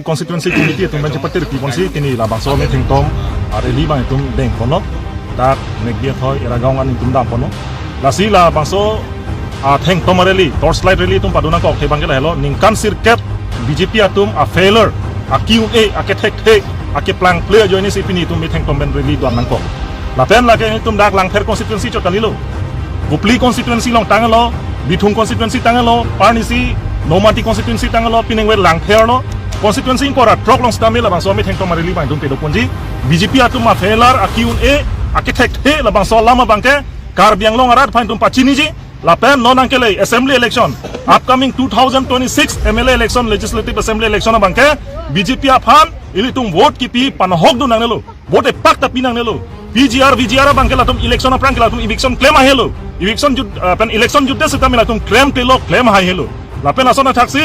constituency committee tum ban chapatir ki bonsi kini la bangso me thingtom areli bang tum deng kono dak negbia thoi era gawngan tum dam kono la si la bangso a thengtom areli torchlight rally tum paduna ko thebang gela hello ningkan sirket BJP atum a failure a QA a ke thek a ke plan clear joini sipini tum me thengtom ben rally don nang ko la pen la ke tum dak lang ther constituency cho kalilo Gupli constituency long tangalo Bithung constituency tangalo Parnisi Nomati constituency tangalo Pinengwe Langtherno constituency kora trok long stamela bang so mi thengtom marili bang dum pedo ponji BJP atum ma failure akun architect he la bang so lama bangke kar biang long arat phain tum pachini ji la pen non ankele assembly election upcoming 2026 MLA election legislative assembly election bangke BJP aphan ili tum vote ki pi panhok du nangnelo vote e pak ta pinangnelo VGR bangkela tum election aprang kela tum eviction claim a hello eviction jud pen election judde setamela tum claim telo claim ha hello la pen asona thaksi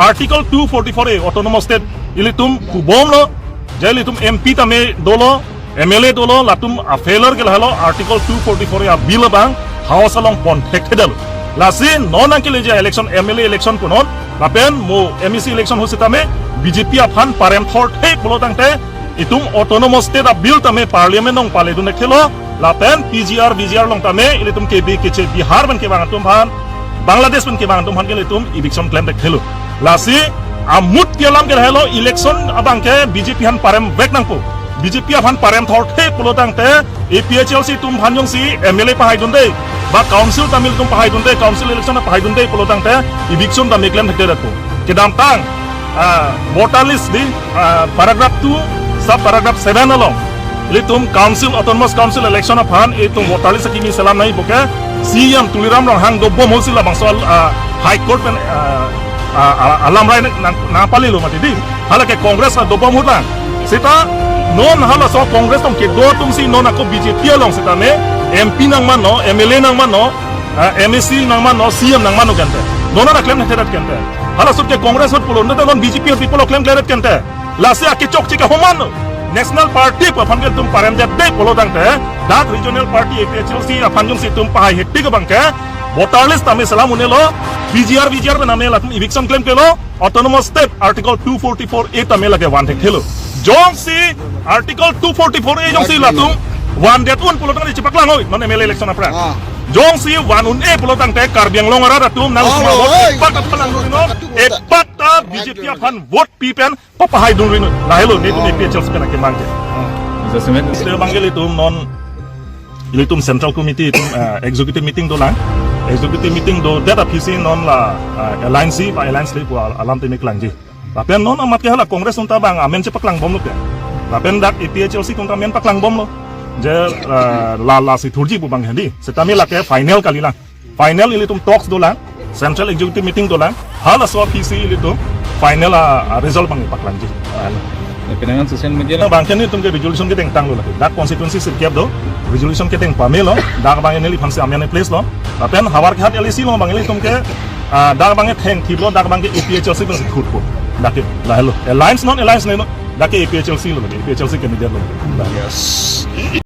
article 244A autonomous state ilitum kubomlo jailitum MP tame dolo MLA dolo latum a failure gel halo article 244A bill bang house along protected la sin non ankele je election MLA election kunon la pen mo MEC election hositame BJP aphan parem thor thei polotangte itum autonomous state bill tame parliament nong pale dun khelo la pen VGR long tame ilitum KB keche Bihar ban ke bang tum bhan Bangladesh pun ke bang tum han ke tum eviction claim dek thelo lasi amut kelam ke hello election abang ke BJP han parem back nang po BJP han parem thor the polotang te APHLC tum hanjong si MLA pahai dun dei ba council tamil tum pahai dun dei council election pahai dun dei polotang te eviction da claim dek dek po ke dam tang voter list di paragraph 2 sub paragraph 7 along litum council autonomous council election aphan etum voter list kimi salam nai boke CM tuliram rong hang do bom hosila bangsol high court pen alam rai na pali lo mati di halake congress na do bom hutla sita non hala so congress tom ke do tum si non ako BJP long sita me MP nang mano MLA nang mano MSC nang mano CM nang mano kante non na claim na terat kante hala so ke congress hot pulo non non BJP people claim terat kante la se ake chok chika homano national party pa phangel tum parem jatte polo dangte dat regional party APHLC aphanjung si tum pahai hetti ka bangke voter list tame salam unelo VGR bename latum eviction claim kelo autonomous state article 244A tame lage one thek thelo jong si article 244A jong si latum one that one polo dang chipak lang hoy non MLA election apra jong si one un polo dangte karbiang longara ratum nang pak palang no epak ta BJP aphan vote pipen papahai dun rino la hello ne tum APHLC kana ke mangke se bangel itum non ilitum central committee itum executive meeting do lang executive meeting do data PC non la alliance ba alliance le ko alam te miklang ji tapen non amat ke hala congress unta bang amen cepak lang bom lo ke tapen dak APHLC kunta men paklang bom lo je la si thurji bu bang hendi setami la ke final kali lang final ilitum talks do lang central executive meeting do lang hala so PC ilitum final result bang paklang ji pinangan social media na bangken ni tumke resolution ke teng tang lo la dak constituency sirkiap do resolution ke teng pamelo dak bang ni li phamse amyan place lo tapen hawar ke hat LC lo bang li tumke dak bang theng thiblo dak bang ke APHLC bang thut po dak la hello alliance non alliance ne no dak APHLC lo APHLC ke ni der lo yes